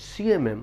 CMM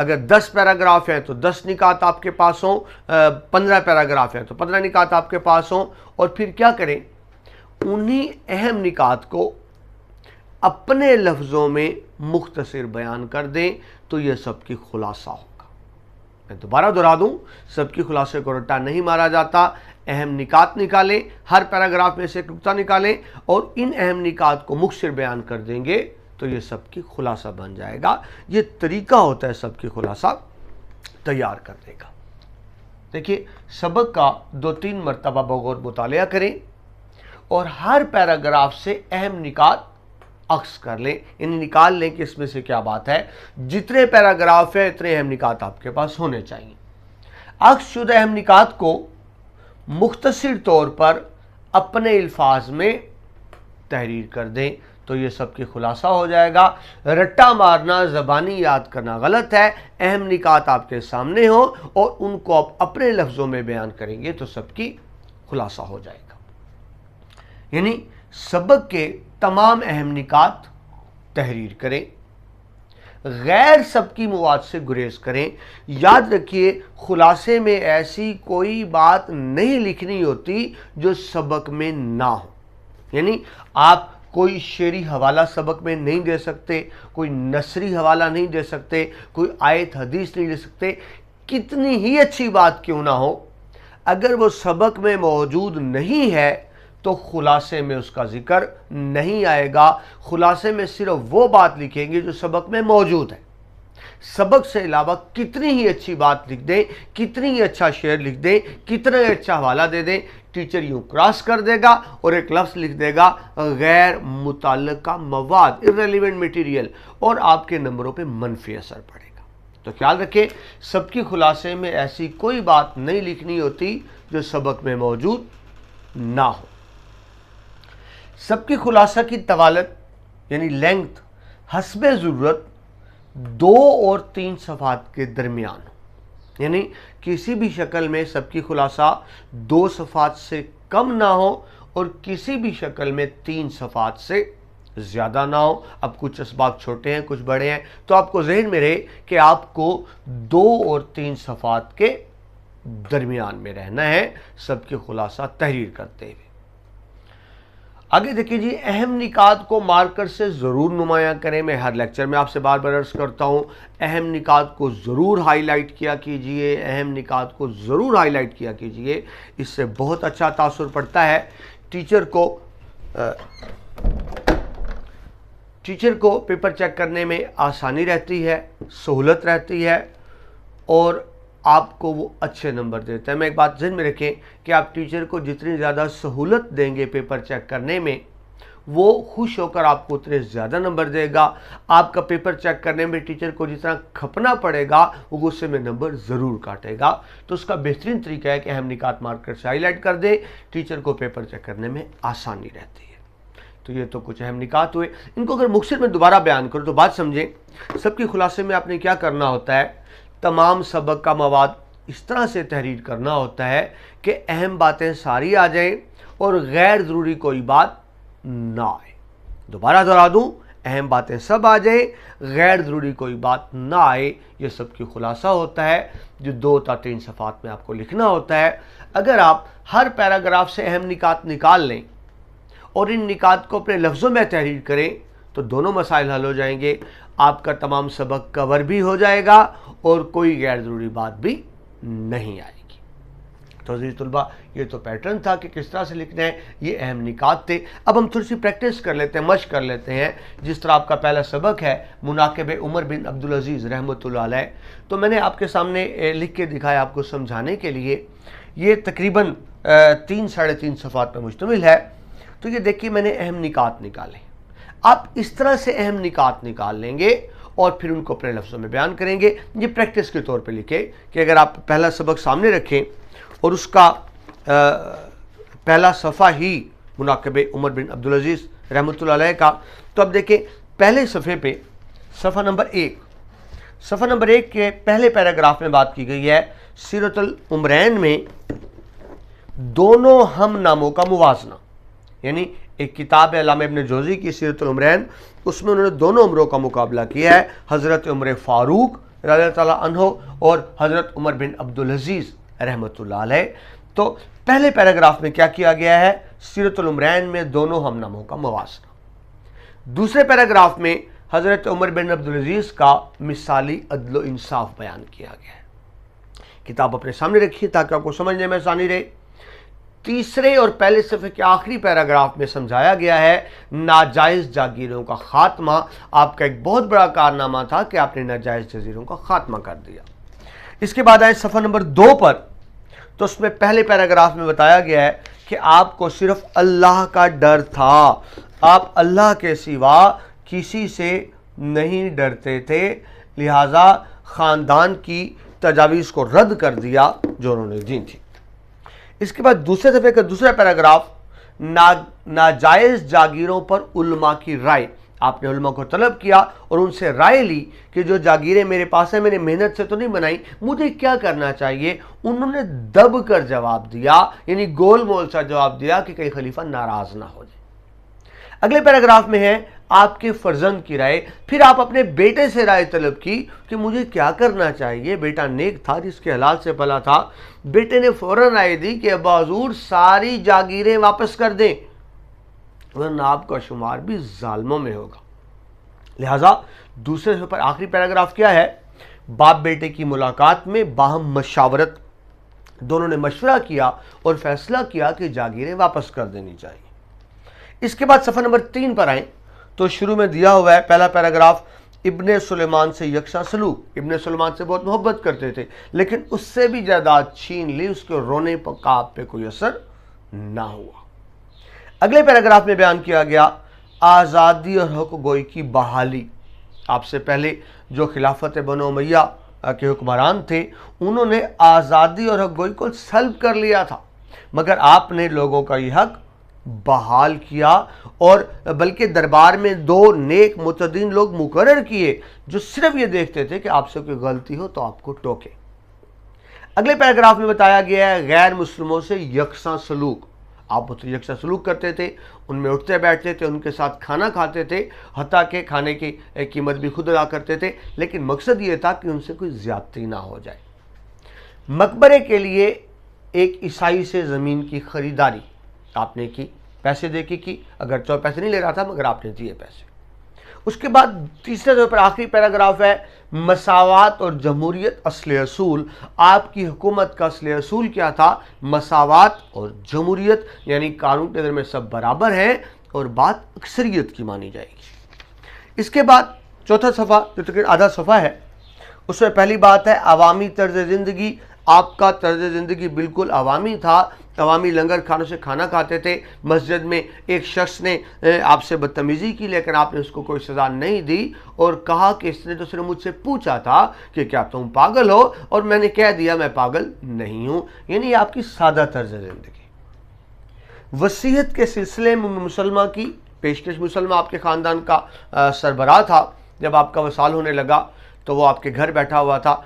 اگر 10 paragraph ہیں تو 10 نکات آپ کے پاس ہوں، 15 پیراگراف ہیں تو 15 نکات آپ کے پاس ہوں، اور پھر کیا کریں، انہی اہم نکات کو اپنے لفظوں میں مختصر بیان کر دیں تو یہ سب کی خلاصہ ہوگا۔ میں دوبارہ دہرا دوں، سب کی خلاصے کو رٹا نہیں مارا جاتا، اہم نکات نکالیں، ہر پیراگراف میں سے ایک نکتہ نکالیں اور ان اہم نکات کو مختصر بیان کر دیں گے تو یہ سب کی خلاصہ بن جائے گا۔ یہ طریقہ ہوتا ہے سب کی خلاصہ تیار کرنے کا۔ دیکھیے، سبق کا 2-3 مرتبہ بغور مطالعہ کریں اور ہر پیراگراف سے اہم نکات عکس کر لیں، یعنی نکال لیں کہ اس میں سے کیا بات ہے۔ جتنے پیراگراف ہیں اتنے اہم نکات آپ کے پاس ہونے چاہیے۔ عکس شدہ اہم نکات کو مختصر طور پر اپنے الفاظ میں تحریر کر دیں تو یہ سب کی خلاصہ ہو جائے گا۔ رٹا مارنا، زبانی یاد کرنا غلط ہے۔ اہم نکات آپ کے سامنے ہوں اور ان کو آپ اپنے لفظوں میں بیان کریں گے تو سب کی خلاصہ ہو جائے گا۔ یعنی سبق کے تمام اہم نکات تحریر کریں، غیر سبقی مواد سے گریز کریں۔ یاد رکھیے، خلاصے میں ایسی کوئی بات نہیں لکھنی ہوتی جو سبق میں نہ ہو۔ یعنی آپ کوئی شعری حوالہ سبق میں نہیں دے سکتے، کوئی نثری حوالہ نہیں دے سکتے، کوئی آیت حدیث نہیں دے سکتے، کتنی ہی اچھی بات کیوں نہ ہو، اگر وہ سبق میں موجود نہیں ہے تو خلاصے میں اس کا ذکر نہیں آئے گا۔ خلاصے میں صرف وہ بات لکھیں گے جو سبق میں موجود ہے۔ سبق سے علاوہ کتنی ہی اچھی بات لکھ دیں، کتنی ہی اچھا شعر لکھ دیں، کتنا ہی اچھا حوالہ دے دیں، ٹیچر یوں کراس کر دے گا اور ایک لفظ لکھ دے گا غیر متعلقہ مواد، irrelevant material، اور آپ کے نمبروں پہ منفی اثر پڑے گا۔ تو خیال رکھیں، سب کی خلاصے میں ایسی کوئی بات نہیں لکھنی ہوتی جو سبق میں موجود نہ ہو۔ سب کی خلاصہ کی طوالت یعنی لینگتھ حسب ضرورت 2 اور 3 صفحات کے درمیان ہو، یعنی کسی بھی شکل میں سب کی خلاصہ 2 صفحات سے کم نہ ہو اور کسی بھی شکل میں 3 صفحات سے زیادہ نہ ہو۔ اب کچھ اسباق چھوٹے ہیں، کچھ بڑے ہیں، تو آپ کو ذہن میں رہے کہ آپ کو 2 اور 3 صفحات کے درمیان میں رہنا ہے سب کی خلاصہ تحریر کرتے ہوئے۔ آگے دیکھیں جی، اہم نکات کو مارکر سے ضرور نمایاں کریں۔ میں ہر لیکچر میں آپ سے بار بار عرض کرتا ہوں، اہم نکات کو ضرور ہائی لائٹ کیا کیجئے، اہم نکات کو ضرور ہائی لائٹ کیا کیجئے، اس سے بہت اچھا تاثر پڑتا ہے۔ ٹیچر کو پیپر چیک کرنے میں آسانی رہتی ہے، سہولت رہتی ہے اور آپ کو وہ اچھے نمبر دیتا ہے۔ میں ایک بات ذہن میں رکھیں کہ آپ ٹیچر کو جتنی زیادہ سہولت دیں گے پیپر چیک کرنے میں، وہ خوش ہو کر آپ کو اتنے زیادہ نمبر دے گا۔ آپ کا پیپر چیک کرنے میں ٹیچر کو جتنا کھپنا پڑے گا وہ غصے میں نمبر ضرور کاٹے گا۔ تو اس کا بہترین طریقہ ہے کہ اہم نکات مارکر سے ہائی لائٹ کر دیں، ٹیچر کو پیپر چیک کرنے میں آسانی رہتی ہے۔ تو یہ تو کچھ اہم نکات ہوئے، ان کو اگر مختصر میں دوبارہ بیان کرو تو بات سمجھیں۔ سب کی خلاصے میں آپ نے کیا کرنا ہوتا ہے، تمام سبق کا مواد اس طرح سے تحریر کرنا ہوتا ہے کہ اہم باتیں ساری آ جائیں اور غیر ضروری کوئی بات نہ آئے۔ دوبارہ دہرا دوں، اہم باتیں سب آ جائیں، غیر ضروری کوئی بات نہ آئے، یہ سب کی خلاصہ ہوتا ہے جو 2 تا 3 صفحات میں آپ کو لکھنا ہوتا ہے۔ اگر آپ ہر پیراگراف سے اہم نکات نکال لیں اور ان نکات کو اپنے لفظوں میں تحریر کریں تو دونوں مسائل حل ہو جائیں گے، آپ کا تمام سبق کور بھی ہو جائے گا اور کوئی غیر ضروری بات بھی نہیں آئے گی۔ تو عزیز طلبہ، یہ تو پیٹرن تھا کہ کس طرح سے لکھنا ہے، یہ اہم نکات تھے۔ اب ہم تھوڑی سی پریکٹس کر لیتے ہیں، مشق کر لیتے ہیں۔ جس طرح آپ کا پہلا سبق ہے مناقب عمر بن عبدالعزیز رحمۃ اللہ علیہ، تو میں نے آپ کے سامنے لکھ کے دکھایا آپ کو سمجھانے کے لیے۔ یہ تقریباً 3 ساڑھے 3 صفحات پر مشتمل ہے۔ تو یہ دیکھیے، میں نے اہم نکات نکالے۔ آپ اس طرح سے اہم نکات نکال لیں گے اور پھر ان کو اپنے لفظوں میں بیان کریں گے۔ یہ پریکٹس کے طور پہ لکھیں کہ اگر آپ پہلا سبق سامنے رکھیں اور اس کا پہلا صفحہ ہی مناقب عمر بن عبدالعزیز رحمۃ اللہ علیہ کا، تو اب دیکھیں پہلے صفحے پہ صفحہ نمبر 1 کے پہلے پیراگراف میں بات کی گئی ہے سیرت العمرین میں دونوں ہم ناموں کا موازنہ، یعنی ایک کتاب ہے علامہ ابن جوزی کی سیرت العمرین، اس میں انہوں نے دونوں عمروں کا مقابلہ کیا ہے، حضرت عمر فاروق رضی اللہ تعالیٰ عنہ اور حضرت عمر بن عبدالعزیز رحمۃ اللہ علیہ۔ تو پہلے پیراگراف میں کیا کیا گیا ہے؟ سیرت العمرین میں دونوں ہم ناموں کا موازنہ۔ دوسرے پیراگراف میں حضرت عمر بن عبدالعزیز کا مثالی عدل و انصاف بیان کیا گیا ہے۔ کتاب اپنے سامنے رکھیے تاکہ آپ کو سمجھنے میں آسانی رہے۔ تیسرے اور پہلے صفحے کے آخری پیراگراف میں سمجھایا گیا ہے ناجائز جاگیروں کا خاتمہ۔ آپ کا ایک بہت بڑا کارنامہ تھا کہ آپ نے ناجائز جاگیروں کا خاتمہ کر دیا۔ اس کے بعد آئے صفحہ نمبر 2 پر، تو اس میں پہلے پیراگراف میں بتایا گیا ہے کہ آپ کو صرف اللہ کا ڈر تھا، آپ اللہ کے سوا کسی سے نہیں ڈرتے تھے، لہذا خاندان کی تجاویز کو رد کر دیا جو انہوں نے دی تھی۔ اس کے بعد دوسرے صفحے کا دوسرا پیراگراف ناجائز جاگیروں پر علماء کی رائے۔ آپ نے علماء کو طلب کیا اور ان سے رائے لی کہ جو جاگیریں میرے پاس ہیں میں نے محنت سے تو نہیں بنائی، مجھے کیا کرنا چاہیے؟ انہوں نے دب کر جواب دیا، یعنی گول مول سا جواب دیا کہ کہیں خلیفہ ناراض نہ ہو جائے۔ اگلے پیراگراف میں ہے آپ کے فرزند کی رائے۔ پھر آپ اپنے بیٹے سے رائے طلب کی کہ مجھے کیا کرنا چاہیے۔ بیٹا نیک تھا جس کے حلال سے بھلا تھا۔ بیٹے نے فوراً رائے دی کہ ابا حضور ساری جاگیریں واپس کر دیں ورنہ آپ کا شمار بھی ظالموں میں ہوگا۔ لہٰذا دوسرے پر آخری پیراگراف کیا ہے؟ باپ بیٹے کی ملاقات میں باہم مشاورت دونوں نے مشورہ کیا اور فیصلہ کیا کہ جاگیریں واپس کر دینی چاہیے۔ اس کے بعد صفحہ نمبر 3 پر آئیں تو شروع میں دیا ہوا ہے پہلا پیراگراف، ابن سلیمان سے یکساں سلوک۔ ابن سلیمان سے بہت محبت کرتے تھے لیکن اس سے بھی جائیداد چھین لی، اس کے رونے کا آپ پہ کوئی اثر نہ ہوا۔ اگلے پیراگراف میں بیان کیا گیا آزادی اور حق گوئی کی بحالی۔ آپ سے پہلے جو خلافت بنو امیہ کے حکمران تھے انہوں نے آزادی اور حق گوئی کو سلب کر لیا تھا، مگر آپ نے لوگوں کا یہ حق بحال کیا اور بلکہ دربار میں 2 نیک متدین لوگ مقرر کیے جو صرف یہ دیکھتے تھے کہ آپ سے کوئی غلطی ہو تو آپ کو ٹوکے۔ اگلے پیراگراف میں بتایا گیا ہے غیر مسلموں سے یکساں سلوک۔ آپ اس سے یکساں سلوک کرتے تھے، ان میں اٹھتے بیٹھتے تھے، ان کے ساتھ کھانا کھاتے تھے، حتیٰ کہ کھانے کی قیمت بھی خود ادا کرتے تھے، لیکن مقصد یہ تھا کہ ان سے کوئی زیادتی نہ ہو جائے۔ مقبرے کے لیے ایک عیسائی سے زمین کی خریداری آپ نے کی، پیسے دے کے کی، اگرچہ پیسے نہیں لے رہا تھا مگر آپ نے دیے پیسے۔ اس کے بعد تیسرے طور پر آخری پیراگراف ہے مساوات اور جمہوریت اصل اصول۔ آپ کی حکومت کا اصل اصول کیا تھا؟ مساوات اور جمہوریت، یعنی قانون کے نظر میں سب برابر ہیں اور بات اکثریت کی مانی جائے گی۔ اس کے بعد چوتھا صفحہ جو تقریباً آدھا صفحہ ہے، اس میں پہلی بات ہے عوامی طرز زندگی۔ آپ کا طرز زندگی بالکل عوامی تھا، عوامی لنگر کھانوں سے کھانا کھاتے تھے۔ مسجد میں ایک شخص نے آپ سے بدتمیزی کی لیکن آپ نے اس کو کوئی سزا نہیں دی اور کہا کہ اس نے تو صرف مجھ سے پوچھا تھا کہ کیا تم پاگل ہو، اور میں نے کہہ دیا میں پاگل نہیں ہوں، یعنی آپ کی سادہ طرز زندگی۔ وصیت کے سلسلے میں مسلمہ کی پیشکش، مسلمہ آپ کے خاندان کا سربراہ تھا۔ جب آپ کا وصال ہونے لگا تو وہ آپ کے گھر بیٹھا ہوا تھا۔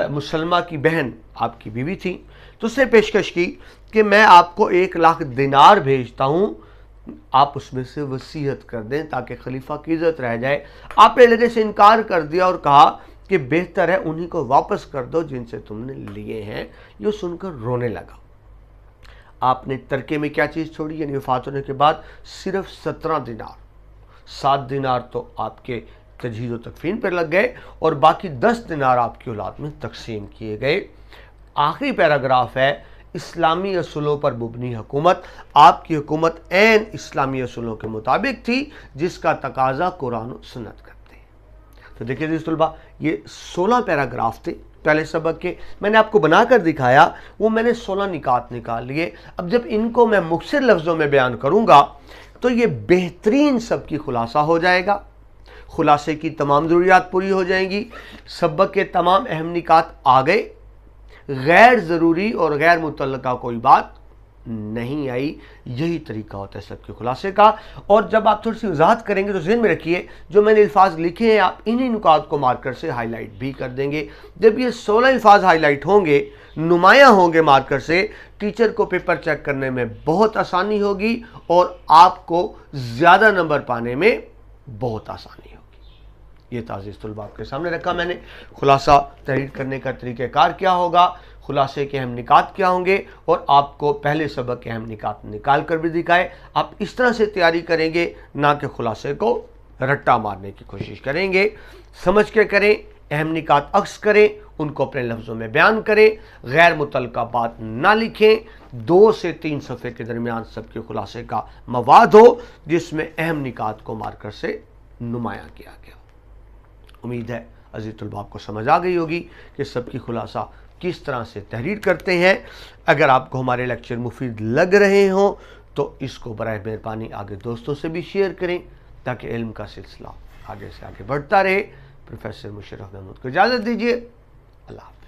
مسلمہ کی بہن آپ کی بیوی تھی، تو اس نے پیشکش کی کہ میں آپ کو 1,00,000 دینار بھیجتا ہوں، آپ اس میں سے وصیت کر دیں تاکہ خلیفہ کی عزت رہ جائے۔ آپ نے لینے سے انکار کر دیا اور کہا کہ بہتر ہے انہی کو واپس کر دو جن سے تم نے لیے ہیں۔ یہ سن کر رونے لگا۔ آپ نے ترکے میں کیا چیز چھوڑی؟ یعنی وفات ہونے کے بعد صرف 17 دینار، 7 دینار تو آپ کے تجہیز و تکفین پر لگ گئے اور باقی 10 دینار آپ کی اولاد میں تقسیم کیے گئے۔ آخری پیراگراف ہے اسلامی اصولوں پر مبنی حکومت۔ آپ کی حکومت عین اسلامی اصولوں کے مطابق تھی جس کا تقاضا قرآن و سنت کرتے ہیں۔ تو دیکھیے عزیز طلبہ، یہ 16 پیراگراف تھے پہلے سبق کے، میں نے آپ کو بنا کر دکھایا، وہ میں نے 16 نکات نکال لیے۔ اب جب ان کو میں مختصر لفظوں میں بیان کروں گا تو یہ بہترین سب کی خلاصہ ہو جائے گا، خلاصے کی تمام ضروریات پوری ہو جائیں گی، سبق کے تمام اہم نکات آ گئے، غیر ضروری اور غیر متعلقہ کوئی بات نہیں آئی۔ یہی طریقہ ہوتا ہے سب کے خلاصے کا۔ اور جب آپ تھوڑی سی وضاحت کریں گے تو ذہن میں رکھیے جو میں نے الفاظ لکھے ہیں آپ انہی نکات کو مارکر سے ہائی لائٹ بھی کر دیں گے۔ جب یہ 16 الفاظ ہائی لائٹ ہوں گے، نمایاں ہوں گے مارکر سے، ٹیچر کو پیپر چیک کرنے میں بہت آسانی ہوگی اور آپ کو زیادہ نمبر پانے میں بہت آسانی ہوگی۔ یہ تعزیز طلباء کے سامنے رکھا میں نے۔ خلاصہ تحریر کرنے کا طریقہ کار کیا ہوگا، خلاصے کے اہم نکات کیا ہوں گے، اور آپ کو پہلے سبق کے اہم نکات نکال کر بھی دکھائے۔ آپ اس طرح سے تیاری کریں گے، نہ کہ خلاصے کو رٹا مارنے کی کوشش کریں گے۔ سمجھ کے کریں، اہم نکات عکس کریں، ان کو اپنے لفظوں میں بیان کریں، غیر متعلقہ بات نہ لکھیں۔ 2 سے 3 صفحے کے درمیان سب کے خلاصے کا مواد ہو جس میں اہم نکات کو مارکر سے نمایاں کیا گیا۔ امید ہے عزیز طلباء آپ کو سمجھ آ گئی ہوگی کہ سب کی خلاصہ کس طرح سے تحریر کرتے ہیں۔ اگر آپ کو ہمارے لیکچر مفید لگ رہے ہوں تو اس کو برائے مہربانی آگے دوستوں سے بھی شیئر کریں تاکہ علم کا سلسلہ آگے سے آگے بڑھتا رہے۔ پروفیسر مشرف محمود کو اجازت دیجیے، اللہ حافظ۔